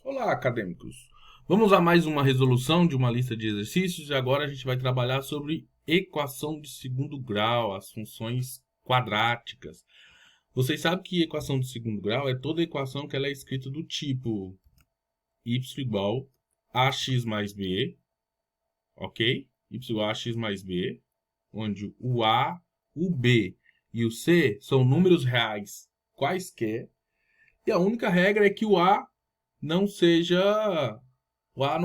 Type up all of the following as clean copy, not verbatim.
Olá, acadêmicos! Vamos a mais uma resolução de uma lista de exercícios e agora a gente vai trabalhar sobre equação de segundo grau, as funções quadráticas. Vocês sabem que equação de segundo grau é toda equação que ela é escrita do tipo y igual a x mais b, ok? Y igual a x mais b, onde o a, o b e o c são números reais quaisquer, e a única regra é que o A não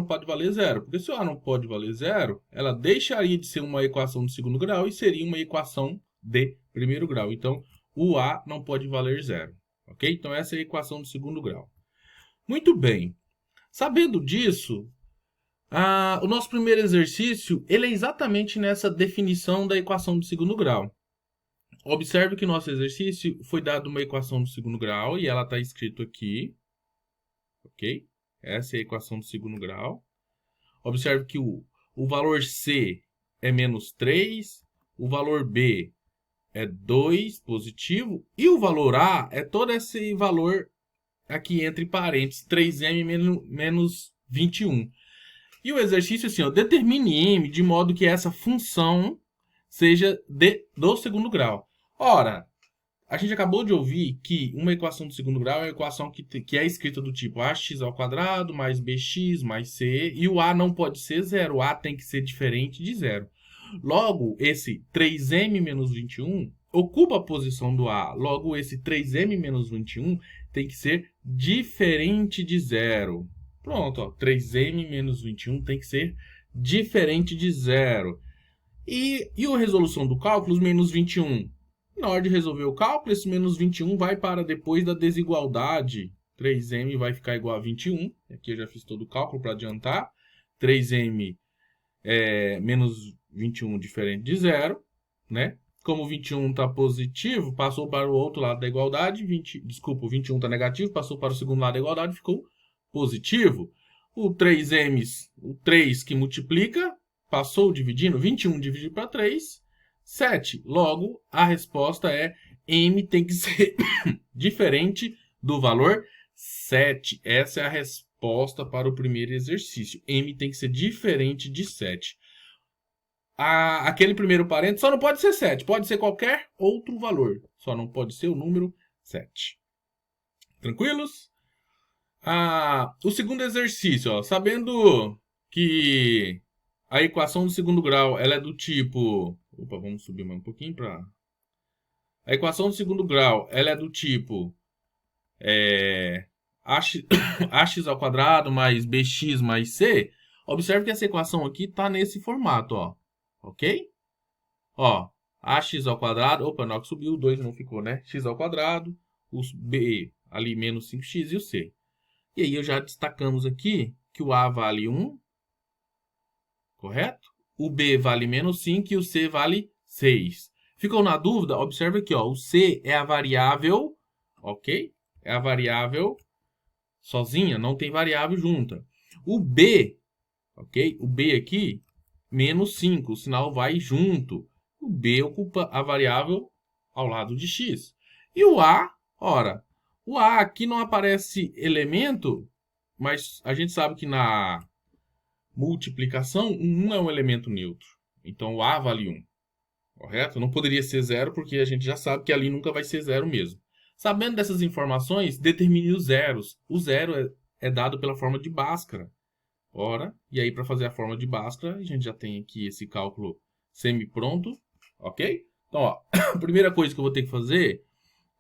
pode valer zero, porque se o A não pode valer zero, ela deixaria de ser uma equação de segundo grau e seria uma equação de primeiro grau. Então, o A não pode valer zero, ok? Então, essa é a equação de segundo grau. Muito bem. Sabendo disso, o nosso primeiro exercício ele é exatamente nessa definição da equação de segundo grau. Observe que nosso exercício foi dado uma equação de segundo grau e ela está escrito aqui, ok? Essa é a equação de segundo grau. Observe que o valor C é menos 3, o valor B é 2 positivo, e o valor A é todo esse valor aqui entre parênteses, 3m menos 21. E o exercício é assim, ó, determine m de modo que essa função seja do segundo grau. Ora, a gente acabou de ouvir que uma equação de segundo grau é uma equação que é escrita do tipo ax ao quadrado mais bx mais c, e o a não pode ser zero, o a tem que ser diferente de zero. Logo, esse 3m menos 21 ocupa a posição do a. Logo, esse 3m menos 21 tem que ser diferente de zero. Pronto, ó, 3m menos 21 tem que ser diferente de zero. E a resolução do cálculo, menos 21? Na hora de resolver o cálculo, esse menos 21 vai para depois da desigualdade. 3m vai ficar igual a 21. Aqui eu já fiz todo o cálculo para adiantar. 3m menos 21 diferente de zero, né? Como 21 está positivo, passou para o outro lado da igualdade. O 21 está negativo, passou para o segundo lado da igualdade, ficou positivo. O 3m, o 3 que multiplica, passou dividindo, 21 dividido para 3, 7. Logo, a resposta é m tem que ser diferente do valor 7. Essa é a resposta para o primeiro exercício. M tem que ser diferente de 7. Aquele primeiro parênteses só não pode ser 7, pode ser qualquer outro valor. Só não pode ser o número 7. Tranquilos? O segundo exercício, ó, sabendo que a equação do segundo grau ela é do tipo... Opa, vamos subir mais um pouquinho para... A equação do segundo grau ela é do tipo ax ao quadrado mais bx mais c. Observe que essa equação aqui está nesse formato, ó. Ok? Ó, ax ao quadrado... Opa, não, que subiu o 2 não ficou, né? X ao quadrado, o b ali menos 5x e o c. E aí, já destacamos aqui que o A vale 1, correto? O B vale menos 5 e o C vale 6. Ficou na dúvida? Observe aqui, ó, o C é a variável, ok? É a variável sozinha, não tem variável junta. O B, ok? O B aqui, menos 5, o sinal vai junto. O B ocupa a variável ao lado de x. E o A, ora, o A aqui não aparece elemento, mas a gente sabe que na multiplicação, 1 é um elemento neutro. Então, o A vale 1. Correto? Não poderia ser zero, porque a gente já sabe que ali nunca vai ser zero mesmo. Sabendo dessas informações, determine os zeros. O zero é dado pela forma de Bhaskara. Ora, e aí para fazer a forma de Bhaskara, a gente já tem aqui esse cálculo semi-pronto. Ok? Então, ó, a primeira coisa que eu vou ter que fazer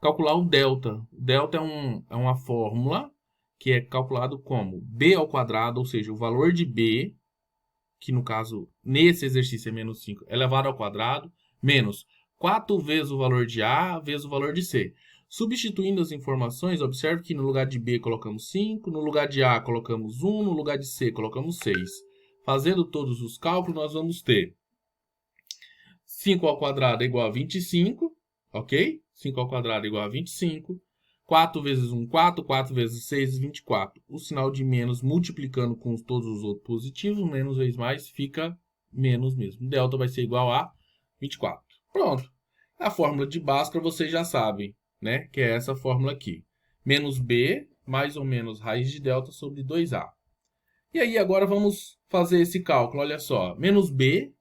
calcular o delta. O delta é uma fórmula que é calculado como b ao quadrado, ou seja, o valor de b, que no caso, nesse exercício é menos 5, elevado ao quadrado, menos 4 vezes o valor de a vezes o valor de c. Substituindo as informações, observe que no lugar de b colocamos 5, no lugar de a colocamos 1, no lugar de c colocamos 6. Fazendo todos os cálculos, nós vamos ter 5 ao quadrado é igual a 25, ok? 5 ao quadrado é igual a 25. 4 vezes 1, 4. 4 vezes 6, 24. O sinal de menos multiplicando com todos os outros positivos, menos vezes mais, fica menos mesmo. Delta vai ser igual a 24. Pronto. A fórmula de Bhaskara vocês já sabem, né? Que é essa fórmula aqui. Menos B mais ou menos raiz de delta sobre 2A. E aí agora vamos fazer esse cálculo, olha só. Menos B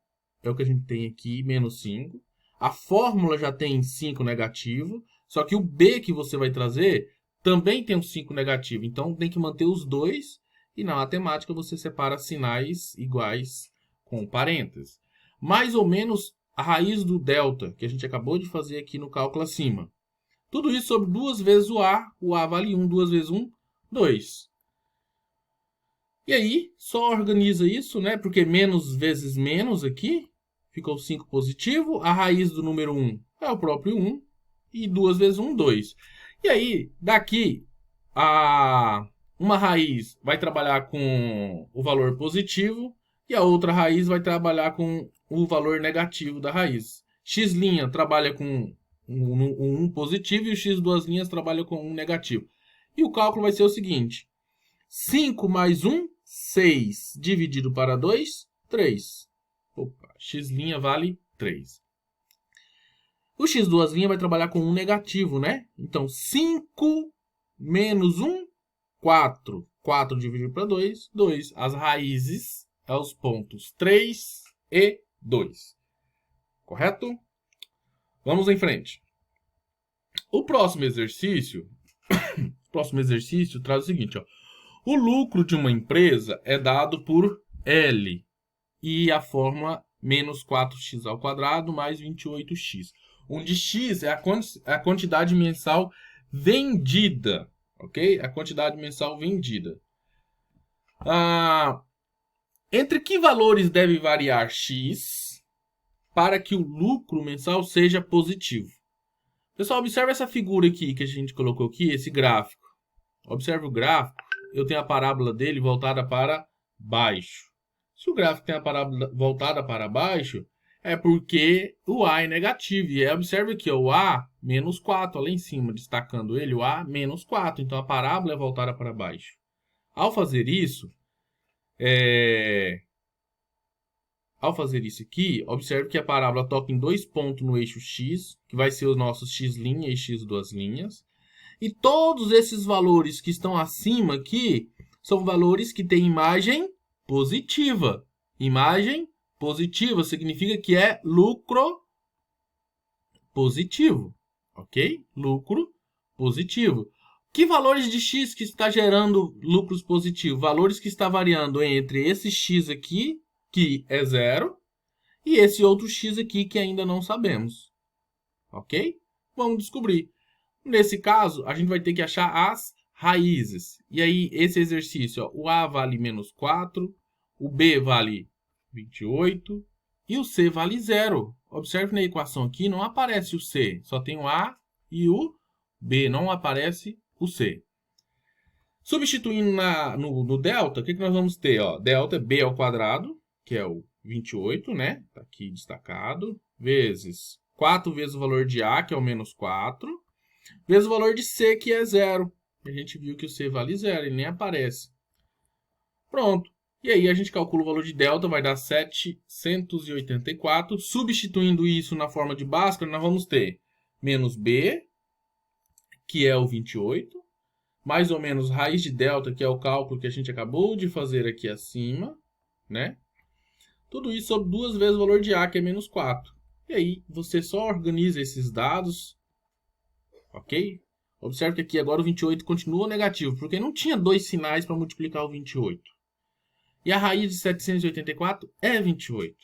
é o que a gente tem aqui, menos 5. A fórmula já tem 5 negativo, só que o B que você vai trazer também tem um 5 negativo. Então tem que manter os dois, e na matemática você separa sinais iguais com parênteses. Mais ou menos a raiz do delta, que a gente acabou de fazer aqui no cálculo acima. Tudo isso sobre 2 vezes o A vale 1, 2 vezes 1, 2. E aí, só organiza isso, né? Porque menos vezes menos aqui, ficou 5 positivo. A raiz do número 1 é o próprio 1. E 2 vezes 1, 2. E aí, daqui, uma raiz vai trabalhar com o valor positivo. E a outra raiz vai trabalhar com o valor negativo da raiz. X' trabalha com um 1 positivo e o x duas linhas trabalha com 1 negativo. E o cálculo vai ser o seguinte. 5 mais 1, 6, dividido para 2, 3. Opa, x' vale 3. O x duas linhas vai trabalhar com 1 negativo, né? Então, 5 menos 1, 4. 4 dividido para 2, 2. As raízes são os pontos 3 e 2. Correto? Vamos em frente. O próximo exercício traz o seguinte, ó. O lucro de uma empresa é dado por L e a fórmula menos 4x ao quadrado mais 28x. Onde x é a quantidade mensal vendida, ok? A quantidade mensal vendida. Entre que valores deve variar x para que o lucro mensal seja positivo? Pessoal, observe essa figura aqui que a gente colocou aqui, esse gráfico. Observe o gráfico. Eu tenho a parábola dele voltada para baixo. Se o gráfico tem a parábola voltada para baixo, é porque o A é negativo. E observe aqui, ó, o A menos 4, lá em cima, destacando ele, o A menos 4. Então, a parábola é voltada para baixo. Ao fazer isso aqui, observe que a parábola toca em 2 pontos no eixo X, que vai ser os nossos x' e x duas linhas. E todos esses valores que estão acima aqui são valores que têm imagem positiva. Imagem positiva significa que é lucro positivo. Ok? Lucro positivo. Que valores de x que está gerando lucros positivos? Valores que está variando entre esse x aqui, que é 0, e esse outro x aqui que ainda não sabemos. Ok? Vamos descobrir. Nesse caso, a gente vai ter que achar as raízes. E aí, esse exercício, ó, o A vale menos 4, o B vale 28 e o C vale 0. Observe na equação aqui, não aparece o C, só tem o A e o B, não aparece o C. Substituindo no delta, o que nós vamos ter? Ó, delta é B ao quadrado, que é o 28, né? Está aqui destacado, vezes 4 vezes o valor de A, que é o menos 4, vezes o valor de C, que é 0. A gente viu que o C vale 0, ele nem aparece. Pronto. E aí a gente calcula o valor de delta, vai dar 784. Substituindo isso na forma de Bhaskara, nós vamos ter menos B, que é o 28, mais ou menos raiz de delta, que é o cálculo que a gente acabou de fazer aqui acima, né? Tudo isso sobre 2 vezes o valor de A, que é menos 4. E aí você só organiza esses dados. Ok? Observe que aqui agora o 28 continua negativo, porque não tinha dois sinais para multiplicar o 28. E a raiz de 784 é 28.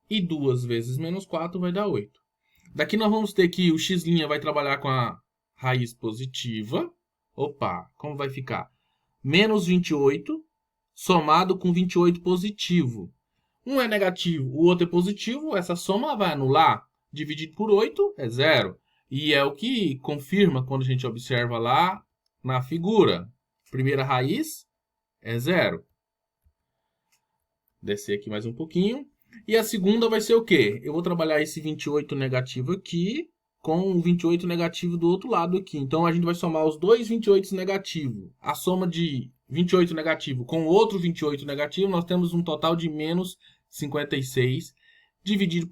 E 2 vezes menos 4 vai dar 8. Daqui nós vamos ter que o x' vai trabalhar com a raiz positiva. Opa, como vai ficar? Menos 28 somado com 28 positivo. Um é negativo, o outro é positivo. Essa soma vai anular. Dividido por 8 é 0. E é o que confirma quando a gente observa lá na figura. Primeira raiz é 0. Descer aqui mais um pouquinho. E a segunda vai ser o quê? Eu vou trabalhar esse 28 negativo aqui com o 28 negativo do outro lado aqui. Então, a gente vai somar os dois 28 negativos. A soma de 28 negativo com outro 28 negativo, nós temos um total de menos 56, dividido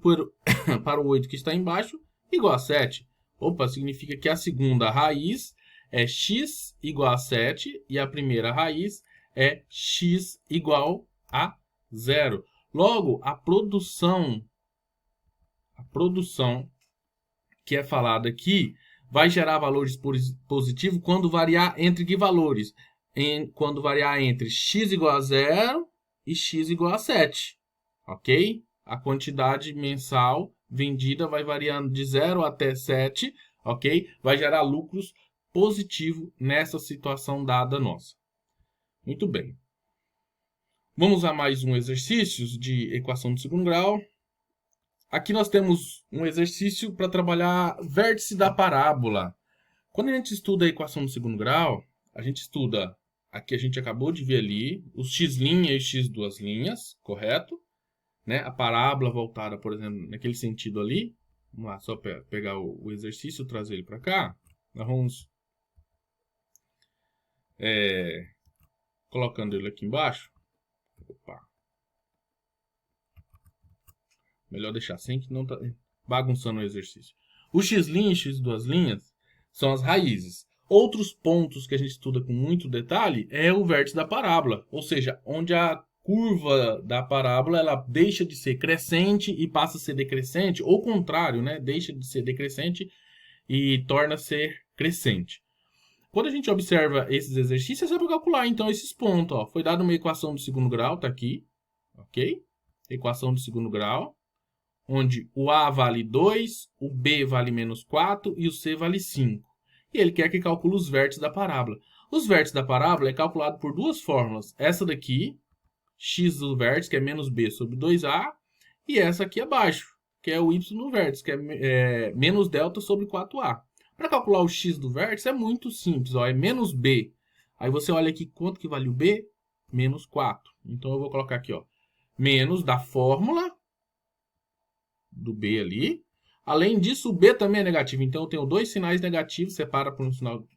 para o 8 que está embaixo, igual a 7. Opa, significa que a segunda raiz é x igual a 7 e a primeira raiz é x igual a 0. Logo, a produção que é falada aqui vai gerar valores positivos quando variar entre que valores? Quando variar entre x igual a 0 e x igual a 7. Ok? A quantidade mensal vendida vai variando de 0 até 7. Ok? Vai gerar lucros positivos nessa situação dada nossa. Muito bem. Vamos a mais um exercício de equação de segundo grau. Aqui nós temos um exercício para trabalhar vértice da parábola. Quando a gente estuda a equação de segundo grau, a gente estuda, aqui a gente acabou de ver ali, os x' e os x duas linhas, correto? Né? A parábola voltada, por exemplo, naquele sentido ali. Vamos lá, só pegar o exercício e trazer ele para cá. Nós vamos colocando ele aqui embaixo. Opa. Melhor deixar assim, que não tá bagunçando o exercício. O x' e x duas linhas são as raízes. Outros pontos que a gente estuda com muito detalhe é o vértice da parábola. Ou seja, onde a curva da parábola ela deixa de ser crescente e passa a ser decrescente. Ou o contrário, né? Deixa de ser decrescente e torna a ser crescente. Quando a gente observa esses exercícios, é só para calcular então esses pontos. Ó. Foi dada uma equação do segundo grau, está aqui. Ok? Equação do segundo grau. Onde o A vale 2, o B vale menos 4 e o C vale 5. E ele quer que calcule os vértices da parábola. Os vértices da parábola é calculado por duas fórmulas. Essa daqui, x do vértice, que é menos B sobre 2A. E essa aqui abaixo, que é o y do vértice, que é menos delta sobre 4A. Para calcular o x do vértice é muito simples, ó, é menos B. Aí você olha aqui quanto que vale o B? Menos 4. Então eu vou colocar aqui, ó, menos da fórmula do B ali. Além disso, o B também é negativo. Então, eu tenho dois sinais negativos, separa por um sinal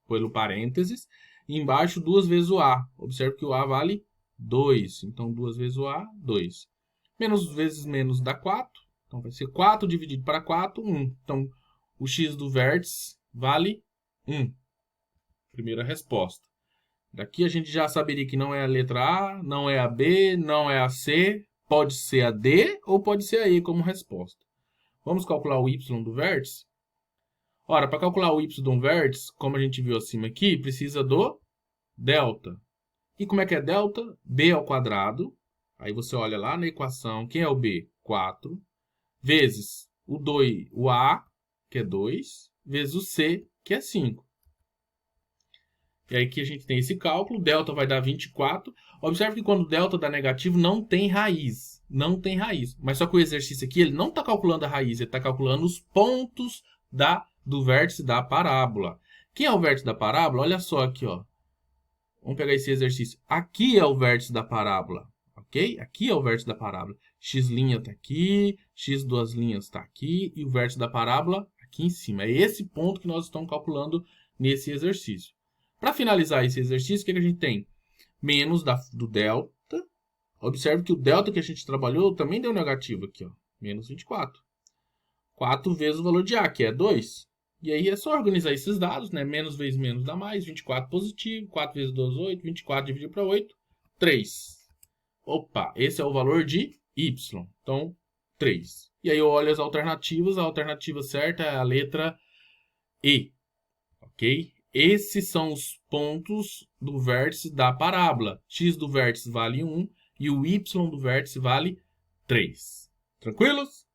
pelo parênteses. E embaixo, duas vezes o A. Observe que o A vale 2. Então, duas vezes o A, 2. Menos vezes menos dá 4. Então, vai ser 4 dividido para 4, 1. Então, o x do vértice vale 1. Primeira resposta. Daqui a gente já saberia que não é a letra A, não é a B, não é a C. Pode ser a D ou pode ser a E como resposta. Vamos calcular o y do vértice? Ora, para calcular o y do vértice, como a gente viu acima aqui, precisa do delta. E como é que é delta? B ao quadrado. Aí você olha lá na equação, quem é o B? 4. Vezes o A, que é 2, vezes o C, que é 5. E aí que a gente tem esse cálculo, delta vai dar 24. Observe que quando delta dá negativo, não tem raiz. Não tem raiz. Mas só que o exercício aqui, ele não está calculando a raiz, ele está calculando os pontos do vértice da parábola. Quem é o vértice da parábola? Olha só aqui, ó. Vamos pegar esse exercício. Aqui é o vértice da parábola, ok? Aqui é o vértice da parábola. X' está aqui, x duas linhas está aqui, e o vértice da parábola aqui em cima. É esse ponto que nós estamos calculando nesse exercício. Para finalizar esse exercício, o que a gente tem? Menos do delta. Observe que o delta que a gente trabalhou também deu negativo aqui, ó. Menos 24. 4 vezes o valor de A, que é 2. E aí é só organizar esses dados, né? Menos vezes menos dá mais. 24 positivo. 4 vezes 2, 8. 24 dividido para 8, 3. Opa, esse é o valor de Y. Então, 3. E aí eu olho as alternativas. A alternativa certa é a letra E. Ok? Esses são os pontos do vértice da parábola. X do vértice vale 1 e o Y do vértice vale 3. Tranquilos?